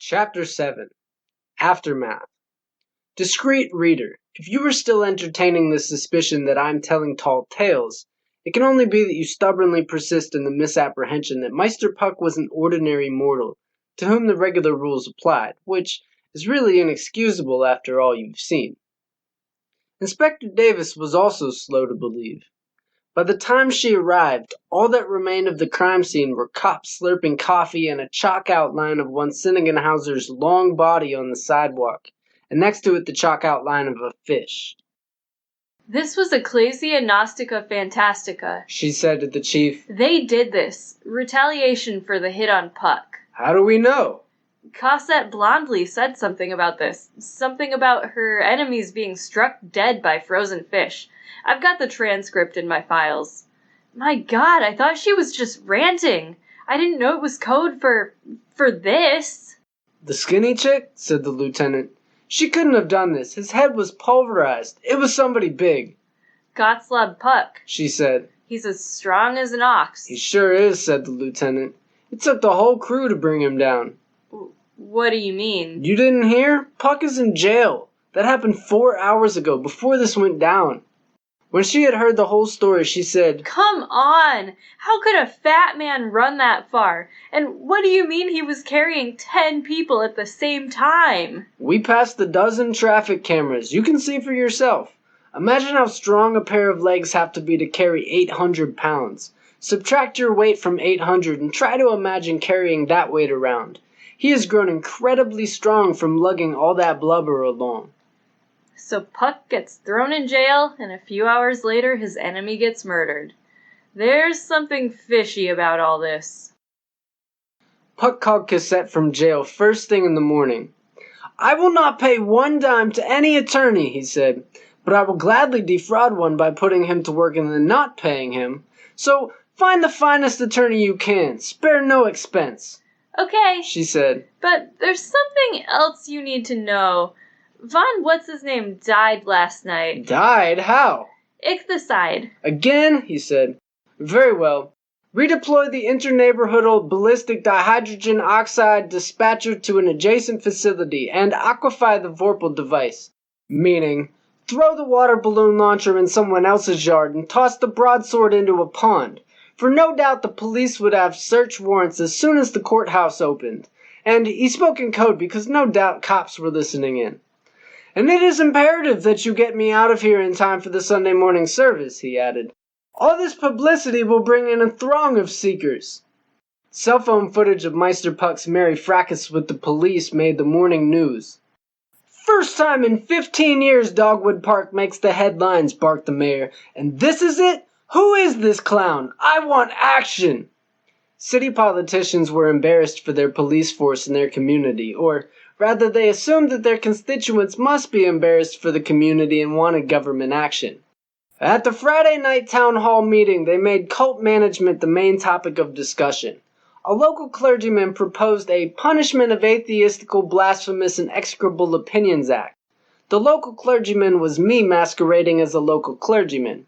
Chapter 7 Aftermath. Discreet reader, if you are still entertaining the suspicion that I'm telling tall tales, it can only be that you stubbornly persist in the misapprehension that Meister Puck was an ordinary mortal, to whom the regular rules applied, which is really inexcusable after all you've seen. Inspector Davis was also slow to believe. By the time she arrived, all that remained of the crime scene were cops slurping coffee and a chalk outline of one Sinningenhauser's long body on the sidewalk, and next to it the chalk outline of a fish. "This was Ecclesia Gnostica Fantastica," she said to the chief. "They did this. Retaliation for the hit on Puck." "How do we know?" "Cosette Blondely said something about this. Something about her enemies being struck dead by frozen fish. I've got the transcript in my files." "My God, I thought she was just ranting. I didn't know it was code for this." "The skinny chick?" said the lieutenant. "She couldn't have done this. His head was pulverized. It was somebody big." "Gottslab Puck," she said. "He's as strong as an ox." "He sure is," said the lieutenant. "It took the whole crew to bring him down." "What do you mean?" "You didn't hear? Puck is in jail. That happened 4 hours ago, before this went down." When she had heard the whole story, she said, "Come on! How could a fat man run that far? And what do you mean he was carrying 10 people at the same time?" "We passed a dozen traffic cameras. You can see for yourself. Imagine how strong a pair of legs have to be to carry 800 pounds. Subtract your weight from 800 and try to imagine carrying that weight around. He has grown incredibly strong from lugging all that blubber along." So Puck gets thrown in jail, and a few hours later his enemy gets murdered. There's something fishy about all this. Puck called Cosette from jail first thing in the morning. "I will not pay 1 dime to any attorney," he said, "but I will gladly defraud one by putting him to work and then not paying him. So find the finest attorney you can. Spare no expense." "Okay," she said. "but there's something else you need to know. Von What's-His-Name died last night." "Died? How?" "Ichthyside." "Again?" he said. "Very well. Redeploy the inter-neighborhoodal ballistic dihydrogen oxide dispatcher to an adjacent facility and aquify the Vorpal device." Meaning, throw the water balloon launcher in someone else's yard and toss the broadsword into a pond. For no doubt the police would have search warrants as soon as the courthouse opened. And he spoke in code because no doubt cops were listening in. "And it is imperative that you get me out of here in time for the Sunday morning service," he added. "All this publicity will bring in a throng of seekers." Cell phone footage of Meister Puck's merry fracas with the police made the morning news. "First time in 15 years Dogwood Park makes the headlines," barked the mayor. "And this is it? Who is this clown? I want action!" City politicians were embarrassed for their police force in their community, or rather they assumed that their constituents must be embarrassed for the community and wanted government action. At the Friday night town hall meeting, they made cult management the main topic of discussion. A local clergyman proposed a Punishment of Atheistical, Blasphemous, and Execrable Opinions Act. The local clergyman was me masquerading as a local clergyman.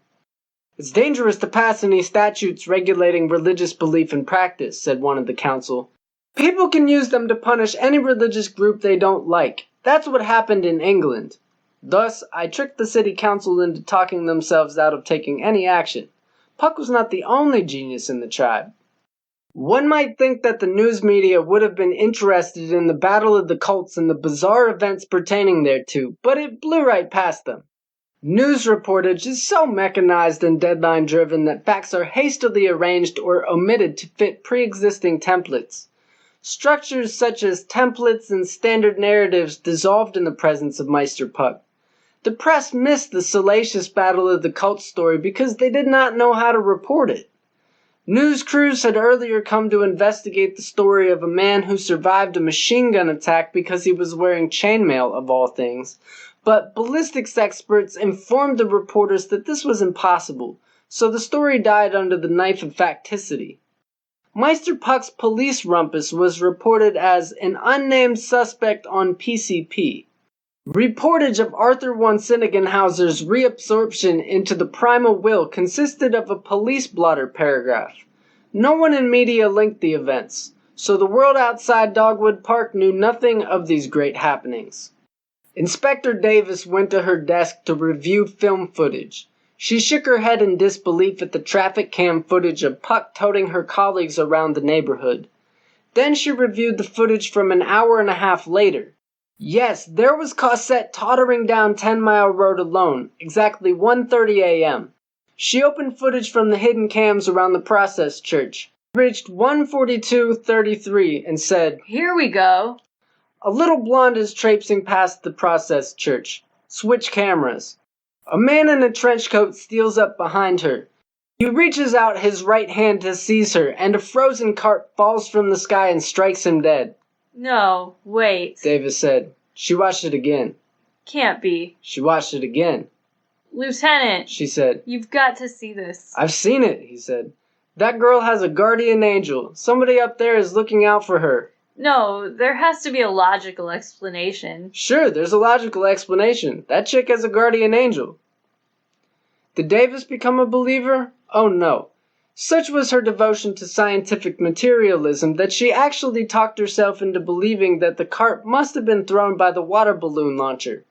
"It's dangerous to pass any statutes regulating religious belief and practice," said one of the council. "People can use them to punish any religious group they don't like. That's what happened in England." Thus, I tricked the city council into talking themselves out of taking any action. Puck was not the only genius in the tribe. One might think that the news media would have been interested in the battle of the cults and the bizarre events pertaining thereto, but it blew right past them. News reportage is so mechanized and deadline-driven that facts are hastily arranged or omitted to fit pre-existing templates. Structures such as templates and standard narratives dissolved in the presence of Meister Puck. The press missed the salacious battle of the cult story because they did not know how to report it. News crews had earlier come to investigate the story of a man who survived a machine gun attack because he was wearing chainmail, of all things. But ballistics experts informed the reporters that this was impossible, so the story died under the knife of facticity. Meister Puck's police rumpus was reported as an unnamed suspect on PCP. Reportage of Arthur von Sinningenhauser's reabsorption into the primal will consisted of a police blotter paragraph. No one in media linked the events. so the world outside Dogwood Park knew nothing of these great happenings. Inspector Davis went to her desk to review film footage. She shook her head in disbelief at the traffic cam footage of Puck toting her colleagues around the neighborhood. Then she reviewed the footage from an hour and a half later. Yes, there was Cosette tottering down 10 Mile Road alone, exactly 1:30 a.m. She opened footage from the hidden cams around the Process Church, reached 1:42:33, and said, "Here we go." A little blonde is traipsing past the Process Church. Switch cameras. A man in a trench coat steals up behind her. He reaches out his right hand to seize her, and a frozen cart falls from the sky and strikes him dead. No, wait. Davis said. She watched it again. Can't be. She watched it again. Lieutenant, she said. You've got to see this. I've seen it, he said. That girl has a guardian angel. Somebody up there is looking out for her. No, there has to be a logical explanation. Sure, there's a logical explanation. That chick has a guardian angel. Did Davis become a believer? Oh no. Such was her devotion to scientific materialism that she actually talked herself into believing that the cart must have been thrown by the water balloon launcher.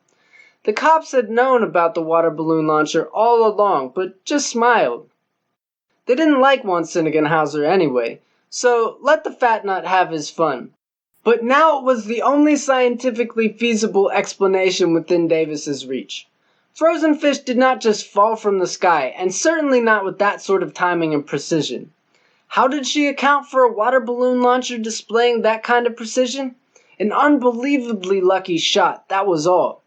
The cops had known about the water balloon launcher all along, but just smiled. They didn't like von Sinnigenhauser anyway, so let the fat nut have his fun. But now it was the only scientifically feasible explanation within Davis's reach. Frozen fish did not just fall from the sky, and certainly not with that sort of timing and precision. How did she account for a water balloon launcher displaying that kind of precision? An unbelievably lucky shot, that was all.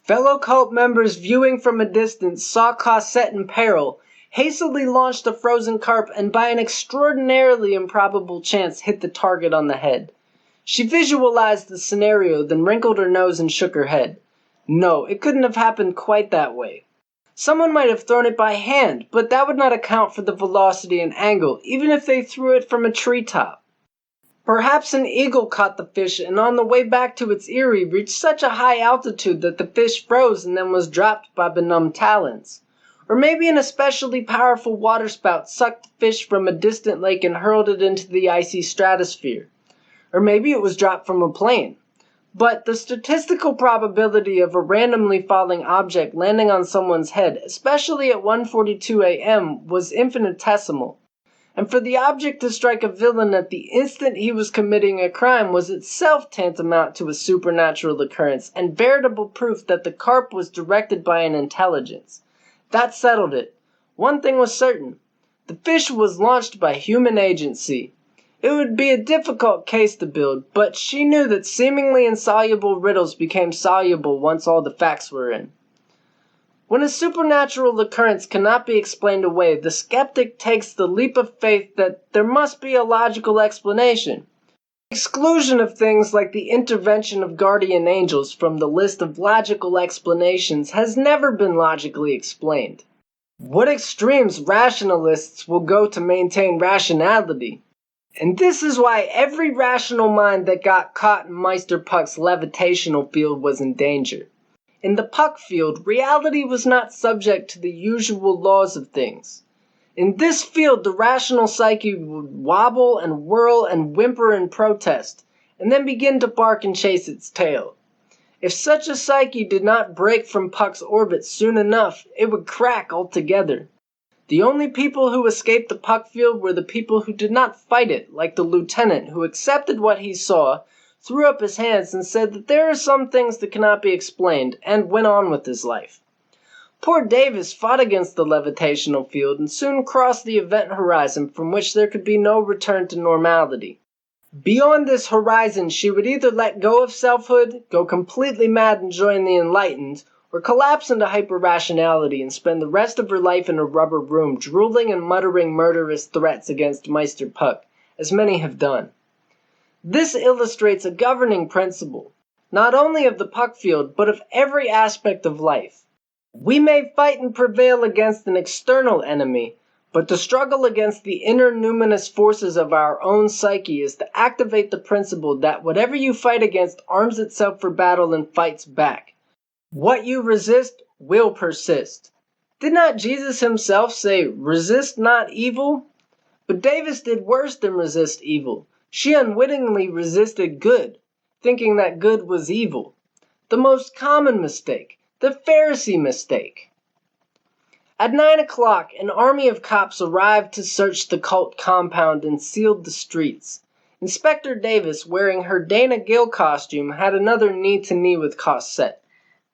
Fellow cult members viewing from a distance saw Cosette in peril, hastily launched a frozen carp, and by an extraordinarily improbable chance hit the target on the head. She visualized the scenario, then wrinkled her nose and shook her head. No, it couldn't have happened quite that way. Someone might have thrown it by hand, but that would not account for the velocity and angle, even if they threw it from a treetop. Perhaps an eagle caught the fish and on the way back to its eyrie reached such a high altitude that the fish froze and then was dropped by benumbed talons. Or maybe an especially powerful waterspout sucked the fish from a distant lake and hurled it into the icy stratosphere. Or maybe it was dropped from a plane. But the statistical probability of a randomly falling object landing on someone's head, especially at 1:42 a.m., was infinitesimal. And for the object to strike a villain at the instant he was committing a crime was itself tantamount to a supernatural occurrence and veritable proof that the carp was directed by an intelligence. That settled it. One thing was certain. The fish was launched by human agency. It would be a difficult case to build, but she knew that seemingly insoluble riddles became soluble once all the facts were in. When a supernatural occurrence cannot be explained away, the skeptic takes the leap of faith that there must be a logical explanation. The exclusion of things like the intervention of guardian angels from the list of logical explanations has never been logically explained. What extremes rationalists will go to maintain rationality? And this is why every rational mind that got caught in Meister Puck's levitational field was in danger. In the Puck field, reality was not subject to the usual laws of things. In this field, the rational psyche would wobble and whirl and whimper in protest, and then begin to bark and chase its tail. If such a psyche did not break from Puck's orbit soon enough, it would crack altogether. The only people who escaped the Puck field were the people who did not fight it, like the lieutenant who accepted what he saw, threw up his hands and said that there are some things that cannot be explained, and went on with his life. Poor Davis fought against the levitational field and soon crossed the event horizon from which there could be no return to normality. Beyond this horizon, she would either let go of selfhood, go completely mad and join the enlightened, or collapse into hyper-rationality and spend the rest of her life in a rubber room drooling and muttering murderous threats against Meister Puck, as many have done. This illustrates a governing principle, not only of the Puck field, but of every aspect of life. We may fight and prevail against an external enemy, but to struggle against the inner numinous forces of our own psyche is to activate the principle that whatever you fight against arms itself for battle and fights back. What you resist will persist. Did not Jesus himself say, "Resist not evil"? But Davis did worse than resist evil. She unwittingly resisted good, thinking that good was evil. The most common mistake, the Pharisee mistake. At 9 o'clock, an army of cops arrived to search the cult compound and sealed the streets. Inspector Davis, wearing her Dana Gill costume, had another knee-to-knee with Cosette.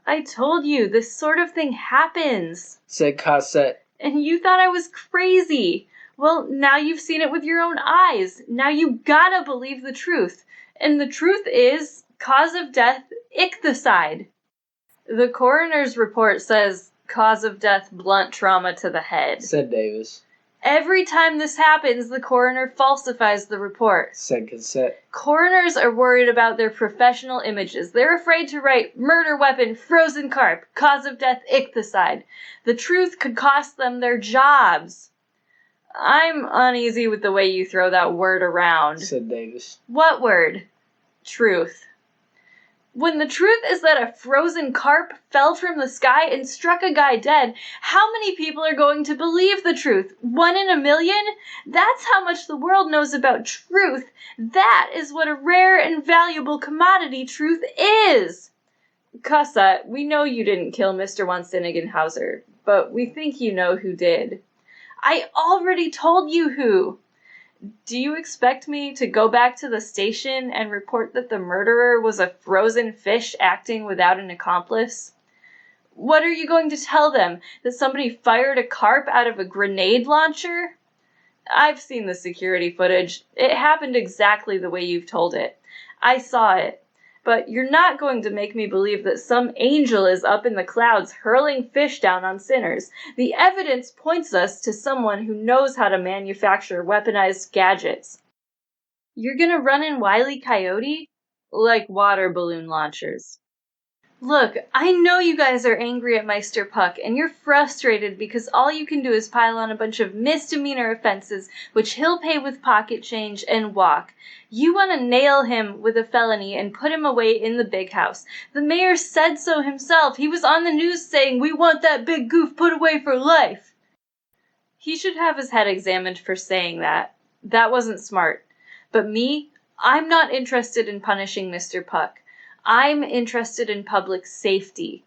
I told you, this sort of thing happens, said Cosette. And you thought I was crazy. Well, now you've seen it with your own eyes. Now you gotta believe the truth. And the truth is, cause of death, ichthyside. The coroner's report says, cause of death, blunt trauma to the head, said Davis. Every time this happens, the coroner falsifies the report, said Cosette. Coroners are worried about their professional images. They're afraid to write, murder weapon, frozen carp, cause of death, ichthyside. The truth could cost them their jobs. I'm uneasy with the way you throw that word around, said Davis. What word? Truth. When the truth is that a frozen carp fell from the sky and struck a guy dead, how many people are going to believe the truth? 1 in a million? That's how much the world knows about truth. That is what a rare and valuable commodity truth is. Cosette, we know you didn't kill Mr. von Sinnigenhauser, but we think you know who did. I already told you who. Do you expect me to go back to the station and report that the murderer was a frozen fish acting without an accomplice? What are you going to tell them? That somebody fired a carp out of a grenade launcher? I've seen the security footage. It happened exactly the way you've told it. I saw it. But you're not going to make me believe that some angel is up in the clouds hurling fish down on sinners. The evidence points us to someone who knows how to manufacture weaponized gadgets. You're gonna run in Wile E. Coyote? Like water balloon launchers. Look, I know you guys are angry at Meister Puck, and you're frustrated because all you can do is pile on a bunch of misdemeanor offenses, which he'll pay with pocket change and walk. You want to nail him with a felony and put him away in the big house. The mayor said so himself. He was on the news saying, we want that big goof put away for life. He should have his head examined for saying that. That wasn't smart. But me, I'm not interested in punishing Mr. Puck. I'm interested in public safety.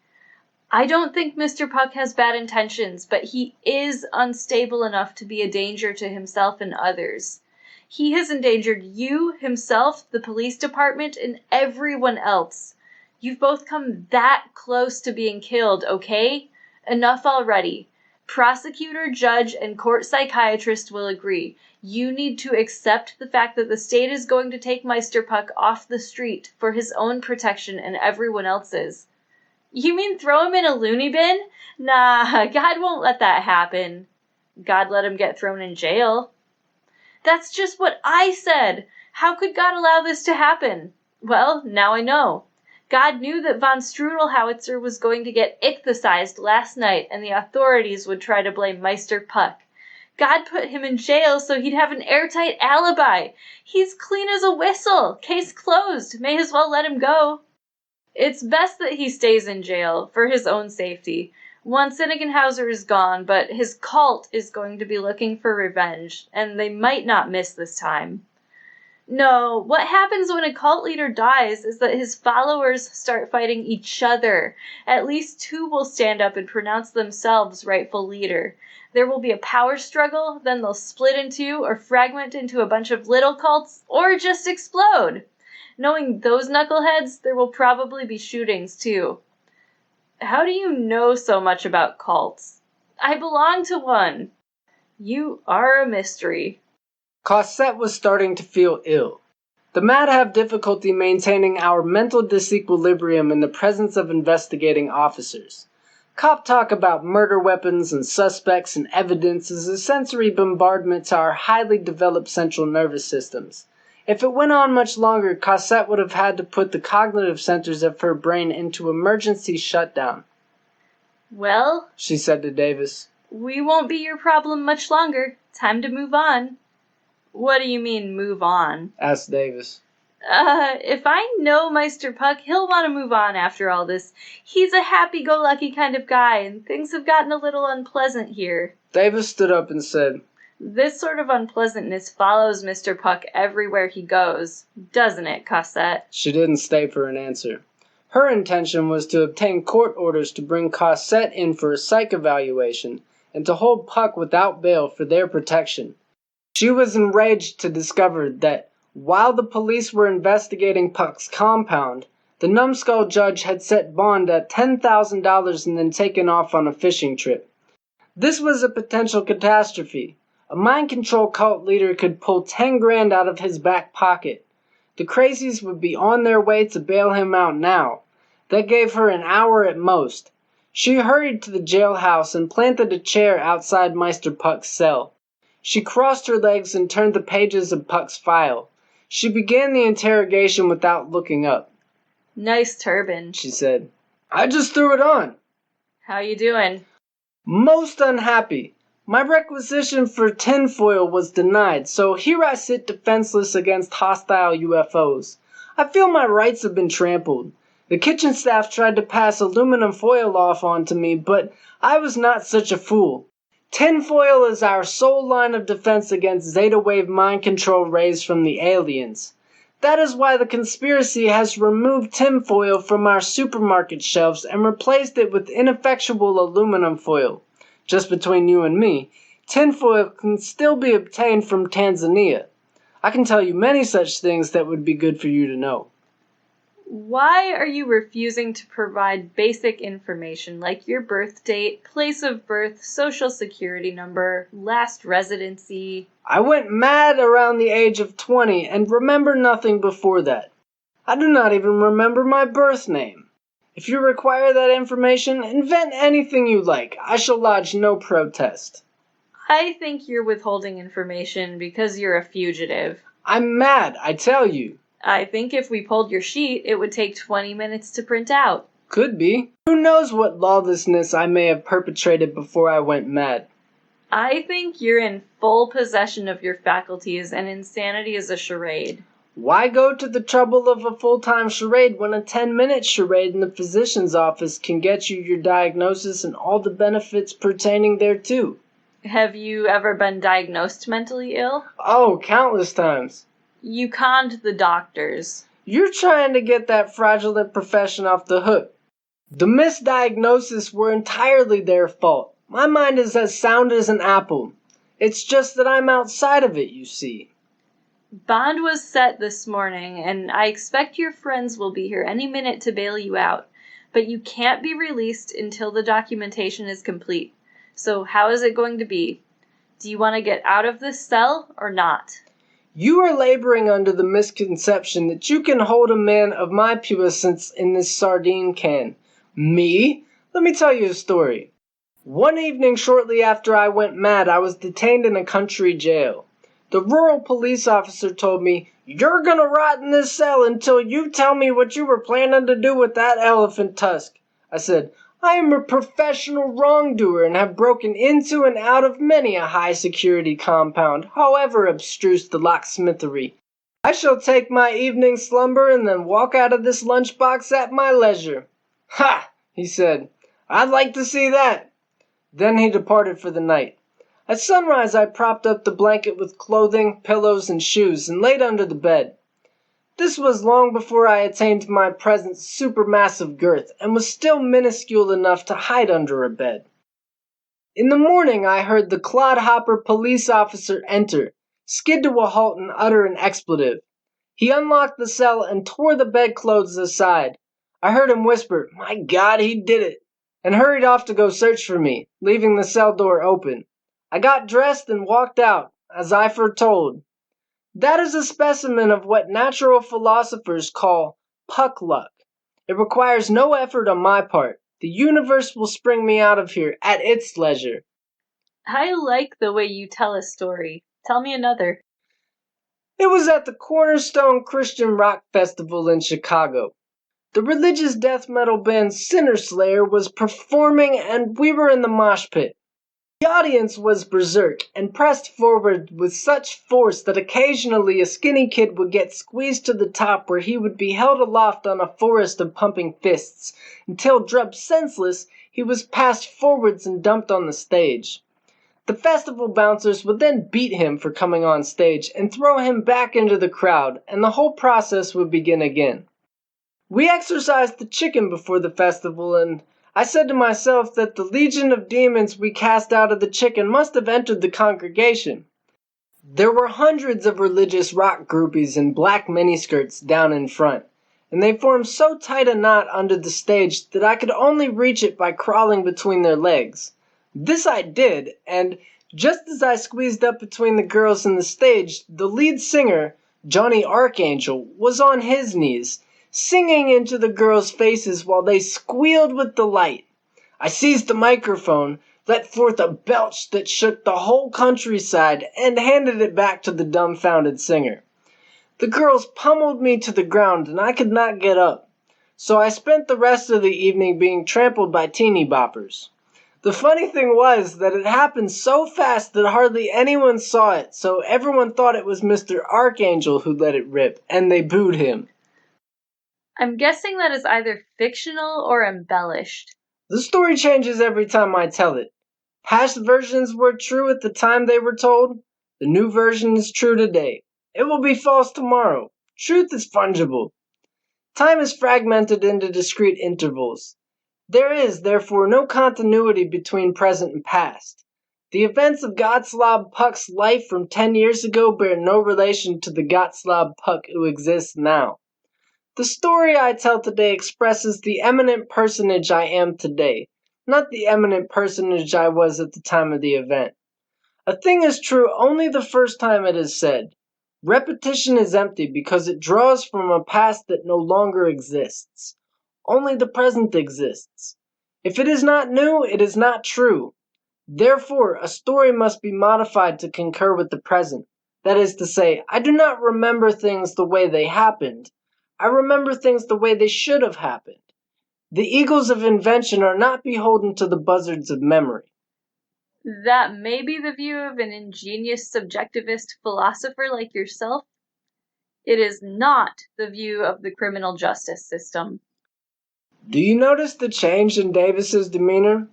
I don't think Mr. Puck has bad intentions, but he is unstable enough to be a danger to himself and others. He has endangered you, himself, the police department, and everyone else. You've both come that close to being killed, okay? Enough already. Prosecutor, judge, and court psychiatrist will agree. You need to accept the fact that the state is going to take Meister Puck off the street for his own protection and everyone else's. You mean throw him in a loony bin? Nah, God won't let that happen. God let him get thrown in jail. That's just what I said. How could God allow this to happen? Well, now I know. God knew that von Strudelhauitzer was going to get ichthysized last night and the authorities would try to blame Meister Puck. God put him in jail so he'd have an airtight alibi. He's clean as a whistle. Case closed. May as well let him go. It's best that he stays in jail for his own safety. Von Sinnigenhauser is gone, but his cult is going to be looking for revenge, and they might not miss this time. No, what happens when a cult leader dies is that his followers start fighting each other. At least 2 will stand up and pronounce themselves rightful leader. There will be a power struggle, then they'll split in 2 or fragment into a bunch of little cults, or just explode. Knowing those knuckleheads, there will probably be shootings too. How do you know so much about cults? I belong to one. You are a mystery. Cosette was starting to feel ill. The Mad have difficulty maintaining our mental disequilibrium in the presence of investigating officers. Cop talk about murder weapons and suspects and evidence is a sensory bombardment to our highly developed central nervous systems. If it went on much longer, Cosette would have had to put the cognitive centers of her brain into emergency shutdown. Well, she said to Davis, we won't be your problem much longer. Time to move on. What do you mean, move on? Asked Davis. If I know Meister Puck, he'll want to move on after all this. He's a happy-go-lucky kind of guy, and things have gotten a little unpleasant here. Davis stood up and said, This sort of unpleasantness follows Mr. Puck everywhere he goes, doesn't it, Cosette? She didn't stay for an answer. Her intention was to obtain court orders to bring Cosette in for a psych evaluation and to hold Puck without bail for their protection. She was enraged to discover that while the police were investigating Puck's compound, the numbskull judge had set bond at $10,000 and then taken off on a fishing trip. This was a potential catastrophe. A mind control cult leader could pull 10 grand out of his back pocket. The crazies would be on their way to bail him out now. That gave her an hour at most. She hurried to the jailhouse and planted a chair outside Meister Puck's cell. She crossed her legs and turned the pages of Puck's file. She began the interrogation without looking up. Nice turban, she said. I just threw it on. How you doing? Most unhappy. My requisition for tinfoil was denied, so here I sit defenseless against hostile UFOs. I feel my rights have been trampled. The kitchen staff tried to pass aluminum foil off onto me, but I was not such a fool. Tinfoil is our sole line of defense against Zeta Wave mind control rays from the aliens. That is why the conspiracy has removed tinfoil from our supermarket shelves and replaced it with ineffectual aluminum foil. Just between you and me, tinfoil can still be obtained from Tanzania. I can tell you many such things that would be good for you to know. Why are you refusing to provide basic information like your birth date, place of birth, social security number, last residency? I went mad around the age of 20 and remember nothing before that. I do not even remember my birth name. If you require that information, invent anything you like. I shall lodge no protest. I think you're withholding information because you're a fugitive. I'm mad, I tell you. I think if we pulled your sheet, it would take 20 minutes to print out. Could be. Who knows what lawlessness I may have perpetrated before I went mad. I think you're in full possession of your faculties and insanity is a charade. Why go to the trouble of a full-time charade when a 10-minute charade in the physician's office can get you your diagnosis and all the benefits pertaining thereto? Have you ever been diagnosed mentally ill? Oh, countless times. You conned the doctors. You're trying to get that fraudulent profession off the hook. The misdiagnoses were entirely their fault. My mind is as sound as an apple. It's just that I'm outside of it, you see. Bond was set this morning, and I expect your friends will be here any minute to bail you out. But you can't be released until the documentation is complete. So how is it going to be? Do you want to get out of this cell or not? You are laboring under the misconception that you can hold a man of my puissance in this sardine can. Me? Let me tell you a story. One evening shortly after I went mad, I was detained in a country jail. The rural police officer told me, "You're gonna rot in this cell until you tell me what you were planning to do with that elephant tusk." I said, "I am a professional wrongdoer and have broken into and out of many a high-security compound, however abstruse the locksmithery. I shall take my evening slumber and then walk out of this lunchbox at my leisure." "Ha!" he said. "I'd like to see that." Then he departed for the night. At sunrise I propped up the blanket with clothing, pillows, and shoes, and laid under the bed. This was long before I attained my present supermassive girth, and was still minuscule enough to hide under a bed. In the morning I heard the clodhopper police officer enter, skid to a halt and utter an expletive. He unlocked the cell and tore the bedclothes aside. I heard him whisper, "My God, he did it," and hurried off to go search for me, leaving the cell door open. I got dressed and walked out, as I foretold. That is a specimen of what natural philosophers call puck luck. It requires no effort on my part. The universe will spring me out of here at its leisure. I like the way you tell a story. Tell me another. It was at the Cornerstone Christian Rock Festival in Chicago. The religious death metal band Sinner Slayer was performing and we were in the mosh pit. The audience was berserk and pressed forward with such force that occasionally a skinny kid would get squeezed to the top where he would be held aloft on a forest of pumping fists, until drubbed senseless, he was passed forwards and dumped on the stage. The festival bouncers would then beat him for coming on stage and throw him back into the crowd, and the whole process would begin again. We exorcised the chicken before the festival, and I said to myself that the legion of demons we cast out of the chicken must have entered the congregation. There were hundreds of religious rock groupies in black miniskirts down in front, and they formed so tight a knot under the stage that I could only reach it by crawling between their legs. This I did, and just as I squeezed up between the girls and the stage, the lead singer, Johnny Archangel, was on his knees, singing into the girls' faces while they squealed with delight. I seized the microphone, let forth a belch that shook the whole countryside, and handed it back to the dumbfounded singer. The girls pummeled me to the ground, and I could not get up, so I spent the rest of the evening being trampled by teeny boppers. The funny thing was that it happened so fast that hardly anyone saw it, so everyone thought it was Mr. Archangel who let it rip, and they booed him. I'm guessing that is either fictional or embellished. The story changes every time I tell it. Past versions were true at the time they were told. The new version is true today. It will be false tomorrow. Truth is fungible. Time is fragmented into discrete intervals. There is, therefore, no continuity between present and past. The events of Gottslob Puck's life from 10 years ago bear no relation to the Gottslob Puck who exists now. The story I tell today expresses the eminent personage I am today, not the eminent personage I was at the time of the event. A thing is true only the first time it is said. Repetition is empty because it draws from a past that no longer exists. Only the present exists. If it is not new, it is not true. Therefore, a story must be modified to concur with the present. That is to say, I do not remember things the way they happened. I remember things the way they should have happened. The eagles of invention are not beholden to the buzzards of memory. That may be the view of an ingenious subjectivist philosopher like yourself. It is not the view of the criminal justice system. Do you notice the change in Davis's demeanor?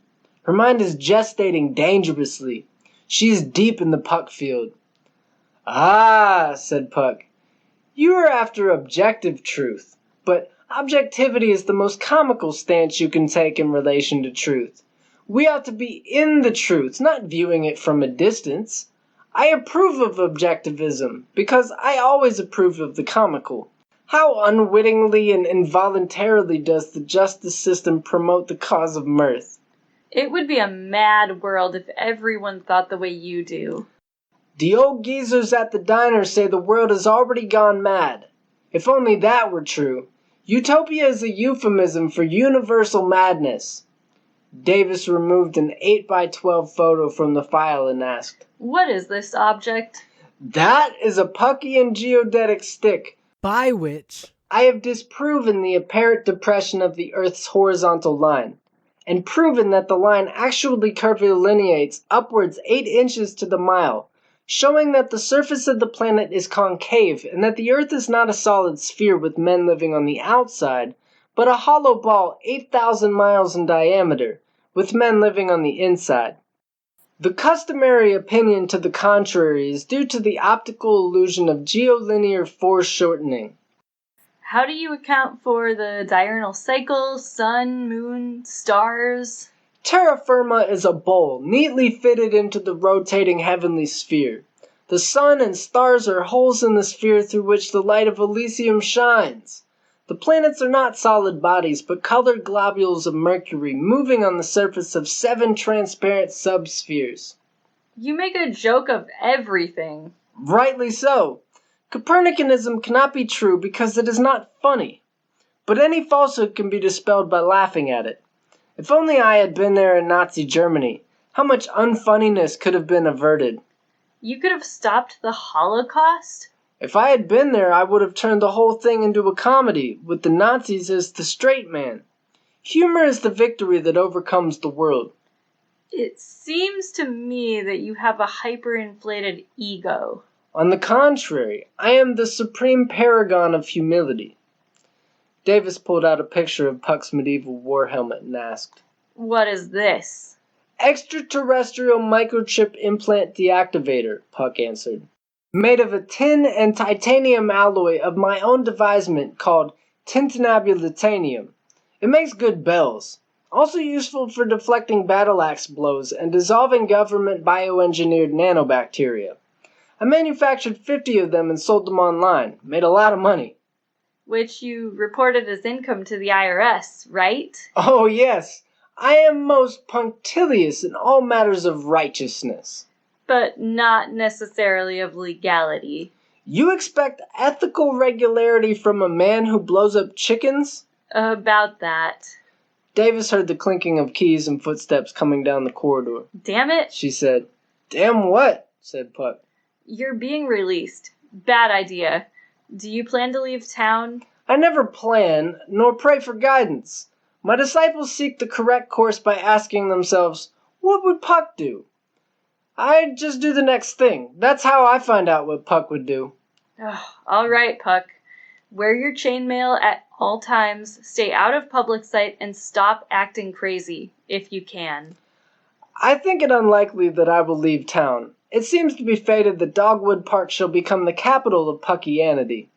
Her mind is gestating dangerously. She is deep in the Puck field. Ah, said Puck, you are after objective truth, but objectivity is the most comical stance you can take in relation to truth. We ought to be in the truth, not viewing it from a distance. I approve of objectivism, because I always approve of the comical. How unwittingly and involuntarily does the justice system promote the cause of mirth? It would be a mad world if everyone thought the way you do. The old geezers at the diner say the world has already gone mad. If only that were true. Utopia is a euphemism for universal madness. Davis removed an 8x12 photo from the file and asked, What is this object? That is a Puckian geodetic stick, by which I have disproven the apparent depression of the Earth's horizontal line, and proven that the line actually curvilineates upwards 8 inches to the mile, showing that the surface of the planet is concave and that the Earth is not a solid sphere with men living on the outside, but a hollow ball 8,000 miles in diameter, with men living on the inside. The customary opinion to the contrary is due to the optical illusion of geolinear foreshortening. How do you account for the diurnal cycle, sun, moon, stars? Terra firma is a bowl neatly fitted into the rotating heavenly sphere. The sun and stars are holes in the sphere through which the light of Elysium shines. The planets are not solid bodies, but colored globules of mercury moving on the surface of 7 transparent subspheres. You make a joke of everything. Rightly so. Copernicanism cannot be true because it is not funny. But any falsehood can be dispelled by laughing at it. If only I had been there in Nazi Germany, how much unfunniness could have been averted. You could have stopped the Holocaust? If I had been there, I would have turned the whole thing into a comedy, with the Nazis as the straight man. Humor is the victory that overcomes the world. It seems to me that you have a hyperinflated ego. On the contrary, I am the supreme paragon of humility. Davis pulled out a picture of Puck's medieval war helmet and asked, What is this? Extraterrestrial microchip implant deactivator, Puck answered. Made of a tin and titanium alloy of my own devisement called tintinabulitanium. It makes good bells. Also useful for deflecting battle axe blows and dissolving government bioengineered nanobacteria. I manufactured 50 of them and sold them online. Made a lot of money. Which you reported as income to the IRS, right? Oh, yes. I am most punctilious in all matters of righteousness. But not necessarily of legality. You expect ethical regularity from a man who blows up chickens? About that. Davis heard the clinking of keys and footsteps coming down the corridor. Damn it. She said. Damn what? Said Puck. You're being released. Bad idea. Do you plan to leave town? I never plan, nor pray for guidance. My disciples seek the correct course by asking themselves, what would Puck do? I just do the next thing. That's how I find out what Puck would do. All right, Puck. Wear your chainmail at all times, stay out of public sight, and stop acting crazy, if you can. I think it unlikely that I will leave town. It seems to be fated that Dogwood Park shall become the capital of Puckianity.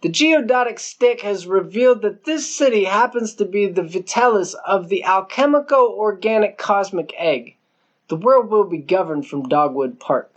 The geodotic stick has revealed that this city happens to be the vitellis of the alchemico-organic cosmic egg. The world will be governed from Dogwood Park.